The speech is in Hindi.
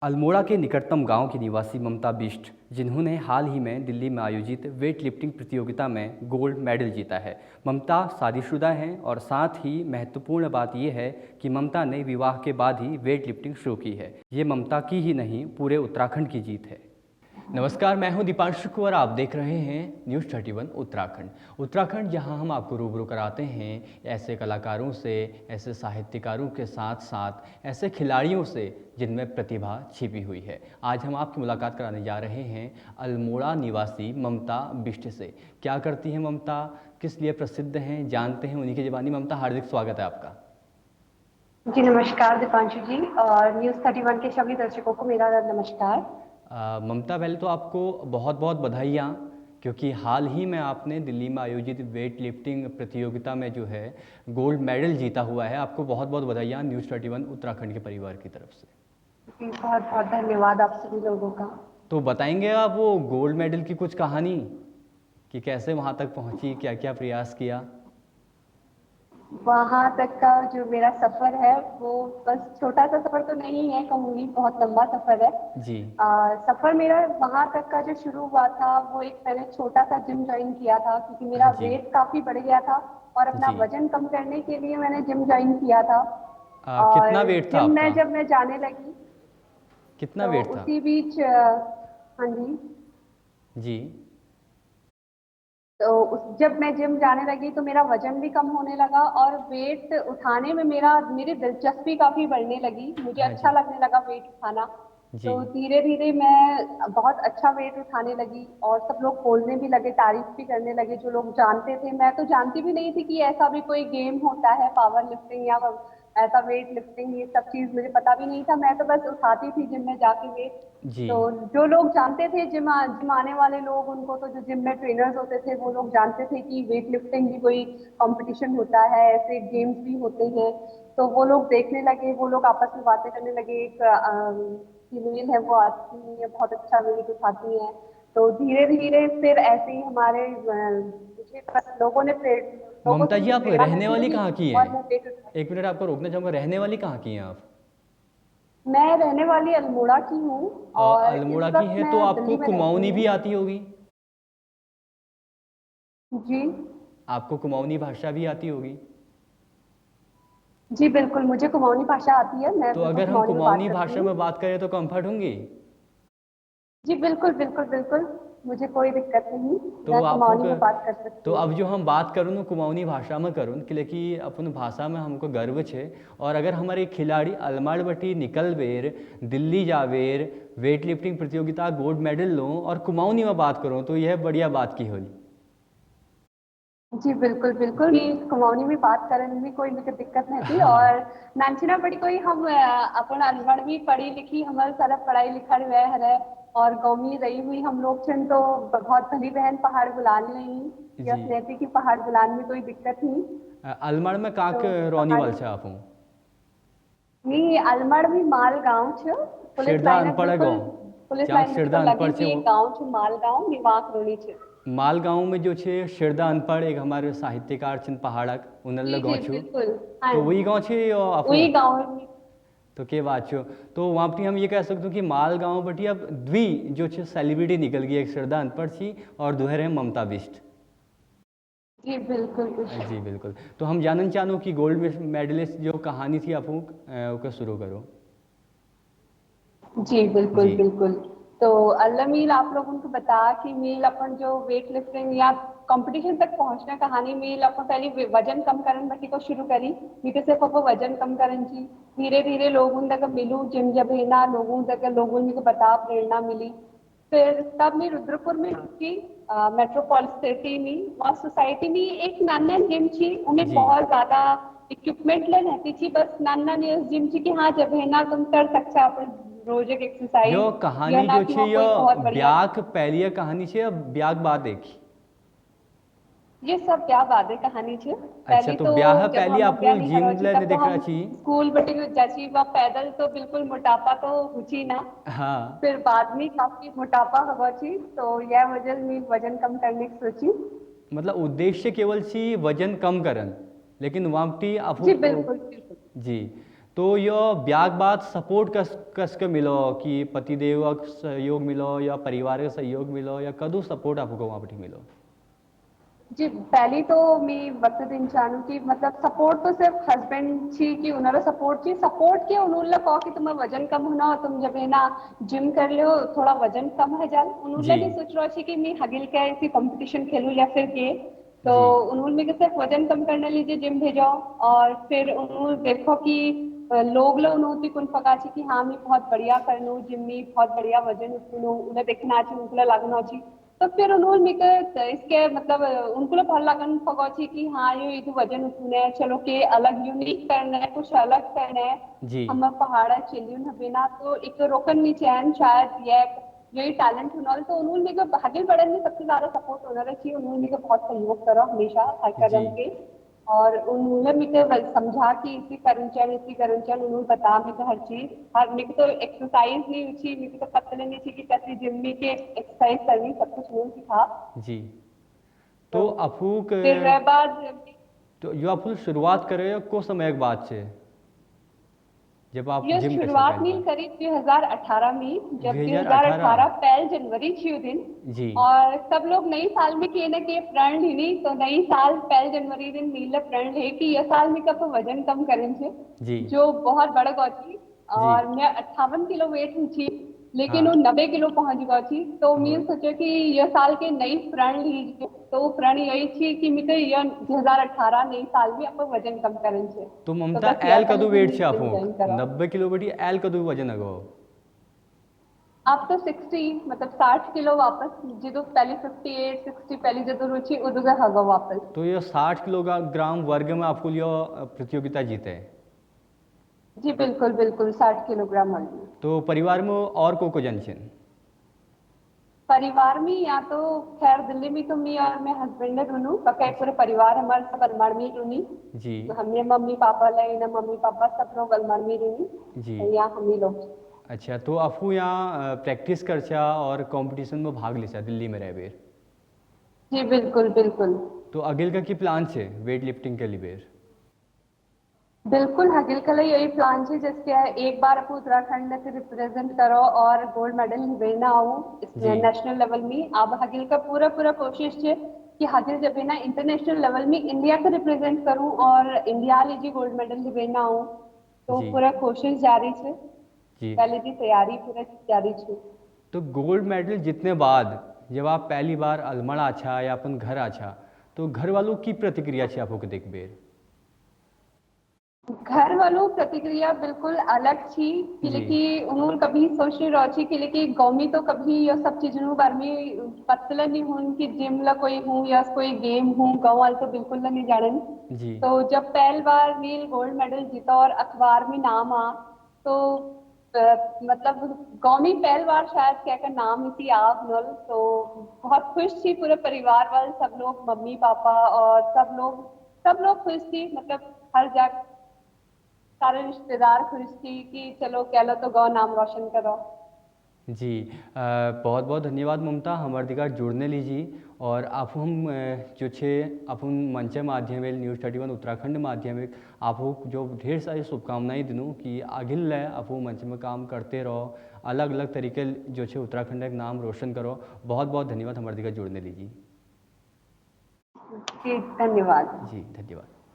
अल्मोड़ा के निकटतम गांव की निवासी ममता बिष्ट, जिन्होंने हाल ही में दिल्ली में आयोजित वेट लिफ्टिंग प्रतियोगिता में गोल्ड मेडल जीता है। ममता शादीशुदा हैं और साथ ही महत्वपूर्ण बात यह है कि ममता ने विवाह के बाद ही वेट लिफ्टिंग शुरू की है। ये ममता की ही नहीं, पूरे उत्तराखंड की जीत है। नमस्कार, मैं हूं दीपांशु और आप देख रहे हैं न्यूज़ 31 उत्तराखंड, जहां हम आपको रूबरू कराते हैं ऐसे कलाकारों से, ऐसे साहित्यकारों के साथ साथ ऐसे खिलाड़ियों से जिनमें प्रतिभा छिपी हुई है। आज हम आपकी मुलाकात कराने जा रहे हैं अल्मोड़ा निवासी ममता बिष्ट से। क्या करती हैं ममता, किस लिए प्रसिद्ध हैं, जानते हैं उन्हीं की ज़बानी। ममता, हार्दिक स्वागत है आपका। जी नमस्कार दीपांशु जी, और न्यूज़ 31 के सभी दर्शकों को मेरा नमस्कार। ममता, पहले तो आपको बहुत बहुत बधाइयाँ, क्योंकि हाल ही में आपने दिल्ली में आयोजित वेट लिफ्टिंग प्रतियोगिता में जो है गोल्ड मेडल जीता हुआ है। आपको बहुत बहुत बधाइयाँ न्यूज़ 31 उत्तराखंड के परिवार की तरफ से। जी बहुत बहुत धन्यवाद आप सभी लोगों का। तो बताएंगे आप वो गोल्ड मेडल की कुछ कहानी, कि कैसे वहाँ तक पहुँची, क्या क्या प्रयास किया। वहाँ तक का जो मेरा सफर है वो बस छोटा सा सफर तो नहीं है, कहूँगी बहुत लंबा सफर है। जी। सफर मेरा वहाँ तक का जो शुरू हुआ था वो एक मैंने छोटा सा जिम ज्वाइन किया था, क्योंकि हाँ मेरा जी। वेट काफी बढ़ गया था और अपना जी। वजन कम करने के लिए मैंने जिम ज्वाइन किया था। कितना और वेट था जिम आपका? में जब मैं जाने लगी कितना तो वेट था? उसी बीच हाँ जी, जी। तो जब मैं जिम जाने लगी तो मेरा वजन भी कम होने लगा और वेट उठाने में मेरी दिलचस्पी काफी बढ़ने लगी। मुझे हाँ अच्छा जी। लगने लगा वेट उठाना। जी। तो धीरे धीरे मैं बहुत अच्छा वेट उठाने लगी और सब लोग बोलने भी लगे, तारीफ भी करने लगे। जो लोग जानते थे, मैं तो जानती भी नहीं थी कि ऐसा भी कोई गेम होता है, पावर लिफ्टिंग या ऐसा वेट लिफ्टिंग, ये सब चीज मुझे पता भी नहीं था। मैं तो बस उठाती थी जिम में जाके वेट। जी। तो जो लोग जानते थे, जिम आने वाले लोग, उनको तो जो जिम में ट्रेनर्स होते थे वो लोग जानते थे कि वेट लिफ्टिंग भी कोई कंपटीशन होता है, ऐसे गेम्स भी होते हैं। तो वो लोग देखने लगे, वो लोग आपस में बातें करने लगे। एक फीमेल है, वो आती है, बहुत अच्छा वेट उठाती है। तो धीरे धीरे फिर ऐसे ही हमारे मुझे बस लोगों ममता से जी, मुझे आप प्रेरणा रहने मिलती वाली रही कहाँ की और हैं? मैं वेट उठाती। एक मिनट आपको रोकना चाहूँगा, रहने वाली कहाँ की हैं आप? मैं रहने वाली अल्मोड़ा की हूँ और इस अल्मोड़ा की वक्त हैं तो मैं आपको दिल्ली में रहती कुमाऊनी हूँ। भी आती होगी। जी। आपको कुमाऊनी भाषा भी आती होगी। जी बिल्कुल, मुझे कुमाऊनी भाषा आती है, मैं तो बिल्कुल अगर हम कुमाऊनी में बात कुमाऊनी करती भाषा हूँ। में बात करें तो कंफर्ट होंगी। जी बिल्कुल बिल्कुल बिल्कुल, मुझे कोई दिक्कत नहीं, तो मैं आपको कुमाऊनी में बात कर तो सकती हूँ। अब जो हम बात करूँ ना कुमाऊनी भाषा में करूँ, कि अपन भाषा में हमको गर्व छे। और अगर हमारे खिलाड़ी अलमाड़ बटी निकल बेर दिल्ली जावेर वेट लिफ्टिंग प्रतियोगिता गोल्ड मेडल लो और कुमाऊनी में बात करूँ, तो यह बढ़िया बात की होली। जी बिल्कुल बिल्कुल, मैं कुमाऊनी में बात करने में कोई मुझे दिक्कत नहीं थी। और हाँ। नानचीना बड़ी कोई हम अपन अनपढ़ भी पढ़ी लिखी, हमारे सारा पढ़ाई लिखाई हुआ है और गाँव में रही हुई हम लोग छन, तो बहुत भली बहन पहाड़ बुलाने नहीं या जी। स्नेती की पहाड़ बुलाने में कोई दिक्कत नहीं। अलमड़ में काक तो रोनी पहाड़ वाल छे आप हूँ। नहीं, अलमड़ भी माल गांव छ, पुलिस शिरदा लाइन अनपढ़ बिल्कुल, गाँव, पुलिस जहाँ लाइन शिरदा बिल्कुल लगी अनपढ़ छे हुई वो। एक गांव छ, माल गांव निवास रोनी छ। माल गाँव में जो छे शिरदा अनपढ़ एक हमारे साहित्यकार छिन पहाड़क उनल जी गाँव जी छू। बिल्कुल। हाँ तो वही जी, गाँव छे आपू। वही गांव में। तो के बात छो। तो वहाँ पर हम ये कह सकते हो कि माल गाँव बटी अब द्वि जो छे सेलिब्रिटी निकल गई, एक श्रद्धा अनपढ़ छी और दूसरे हैं ममता बिष्ट। जी बिल्कुल बिल्कुल। जी बिल्कुल। तो हम जानना चाहूँ कि गोल्ड मेडलिस्ट जो कहानी थी आपू, ओके शुरू करो। जी बिल्कुल जी। बिल्कुल। तो अल्लाह मील आप लोगों को बता कि मील अपन जो वेट लिफ्टिंग या कंपटीशन तक पहुंचना कहानी मील अपन पहले वजन कम करन बटी को शुरू करी। मीके से को वजन कम करन जी, धीरे धीरे लोगों तक मिलू, जिम जब है ना लोगों को बता प्रेरणा मिली। फिर तब मैं रुद्रपुर में रुकी, मेट्रोपॉलिस सिटी में और सोसाइटी में एक नाना जिम थी, उन्हें जी। बहुत ज्यादा इक्विपमेंट ले रहती थी। बस नाना ने उस जिम थी कि हाँ जब है ना तुम कर सकते हो अपन रोज एक यो एक्सरसाइज, यह कहानी ना जो कि छे वो यो कोई बहुत बढ़िया। ब्याक पहली कहानी छे या ब्याक बाद देखी? ये सब क्या बात है कहानी छे। अच्छा, पहली तो तो ब्याह जब पहली हम आपको अज्ञान नहीं जिम हरो छी तब ने तो देख रहा हम छी। स्कूल बटी जाची व पैदल तो बिल्कुल मोटापा तो हुची ना। हाँ। फिर बाद में काफी मोटापा हवा छी, तो यह वजह में वजन कम करने की सोची। मतलब उद्देश्य केवल सी वजन कम करन, लेकिन वामटी आपू। जी बिल्कुल बिल्कुल। जी। तो यो ब्याह के बाद सपोर्ट कस के मिलो कि पतिदेव का सहयोग मिलो या परिवार का सहयोग मिलो या कदू सपोर्ट आपको वहाँ पर मिलो? जी पहली तो मैं बता दिन चाहूँ कि मतलब सपोर्ट तो सिर्फ हस्बैंड छी कि उन्होंने सपोर्ट किया उन्होंने कहा कि तुम्हें वजन कम होना हो तुम जब है ना जिम कर लो थोड़ा वजन कम है जाल उन्होंने जी भी सोच रहा थी कि मैं हगिल के ऐसी कंपटीशन खेलूं या फिर के तो जी उन्होंने सिर्फ वजन कम करने लीजिए जिम भेजो और फिर उन्होंने देखो कि लोग लो उन्होंने कुन पका छी कि हाँ मैं बहुत बढ़िया करनू जिम में बहुत बढ़िया वजन उठूनू उन्हें देखना चाहिए उनको लगना चाहिए तो फिर उन्होंने मेरे इसके मतलब उनको बहुत लगन पगा छी कि हाँ ये वजन उठूने है चलो के अलग यूनिक करना है कुछ अलग करना है जी हम पहाड़ा चिल्ली बिना तो एक तो रोकन नहीं चैन शायद यही टैलेंट होना तो उन्होंने मेरे आगे बढ़ने में सबसे ज्यादा सपोर्ट होना चाहिए उन्होंने मेरे बहुत सहयोग करा हमेशा हर जी कदम के और उन्होंने मुझे समझा कि इसी करण चल उन्होंने बता मुझे हर चीज हर मेरे को तो एक्सरसाइज नहीं हुई मेरे को तो पता नहीं थी कि कैसे जिम में के एक्सरसाइज करनी सब कुछ उन्होंने सिखा जी। तो तो अफूक फिर वह बाद तो यो अफूक शुरुआत करे को समय के बाद से जब आप ये जिम कर शुरुआत पहली नहीं बार? करी 2018 में जब 2018? 2018 पहल जनवरी थी दिन जी और सब लोग नई साल में किए ना कि प्रण ही नहीं तो नई साल पहल जनवरी दिन नीला प्रण है कि यह साल में कब वजन कम करें छे जी जो बहुत बड़ा गौची जी। और मैं 58 किलो वेट हूँ थी लेकिन वो हाँ। 90 किलो पहुंच गई थी तो मैं और सोचा कि यह साल के नई प्रण लीजिए तो वो प्रण यही थी कि मैं यह 2018 नई साल में अपन वजन कम करें छे तो तो ममता बस एल यह कदू पहले वेट दिन छे जिम अफूक ज्वाइन करा 90 किलो बटी एल कदू वजन अगो? अब तो 60 मतलब 60 किलो वापस जो पहले 58 60 पहले जो रुचि उदगा हगा वापस तो ये 60 किलोग्राम वर्ग में आपको यो प्रतियोगिता जीते? जी बिल्कुल बिल्कुल 60 किलोग्राम वर्ग में तो परिवार में और को जन छिन? परिवार में या तो खैर दिल्ली में तो मैं और मैं हस्बैंड है दोनों पक्का पूरे परिवार हमारे सब अलमार में रूनी जी हमने मम्मी पापा लाई ना मम्मी पापा सब लोग अलमार में जी। रूनी या हम ही लोग अच्छा तो आपको यहाँ प्रैक्टिस करछा और कंपटीशन में भाग लेछा दिल्ली में रह बेर? जी बिल्कुल बिल्कुल तो अगिल का की प्लान छे वेट लिफ्टिंग के लिए बेर? बिल्कुल हगिल का लिए यही प्लान है जिसके एक बार आप उत्तराखंड से रिप्रेजेंट करो और गोल्ड मेडल लेना आओ जी नेशनल लेवल में अब हगिल का पूरा पूरा कोशिश है कि हगिल जब है ना इंटरनेशनल लेवल में इंडिया को रिप्रेजेंट करूं और इंडिया लीजिए गोल्ड मेडल लेना आऊं तो जी पूरा कोशिश जारी है जी। पहले की तैयारी पूरा जारी है तो गोल्ड मेडल जीतने बाद जब आप पहली बार अलमड़ आछा या अपन घर आछा तो घर वालों की प्रतिक्रिया छे आपको देख बेर? घर वालों प्रतिक्रिया बिल्कुल अलग थी जी कि उन्होंने कभी सोच नहीं रही थी कि गौमी तो कभी ये सब चीजों बारे में पतला नहीं हूं कि जिम ला कोई हूँ या कोई गेम हूँ गाँव वाले तो बिल्कुल ला नहीं जानन जी तो जब पहली बार नील गोल्ड मेडल जीता और अखबार में नाम आ तो मतलब कौमी पहली बार शायद क्या का नाम इसी आप नल तो बहुत खुश थी पूरे परिवार वाले सब लोग मम्मी पापा और सब लोग खुश थी मतलब हर जगह सारे रिश्तेदार खुश थी कि चलो कह लो तो गौ नाम रोशन करो जी। बहुत बहुत धन्यवाद ममता हमारे दिगा जुड़ने लीजिए और आप हम जो छे आप मंच माध्यम न्यूज़ 31 उत्तराखंड माध्यम आप जो ढेर सारी शुभकामनाएं दिनूँ कि आगे लय आप मंच में काम करते रहो अलग अलग तरीके जो छे उत्तराखंड का नाम रोशन करो। बहुत बहुत धन्यवाद हमारे दिगा जुड़ने लीजिए। जी धन्यवाद जी धन्यवाद।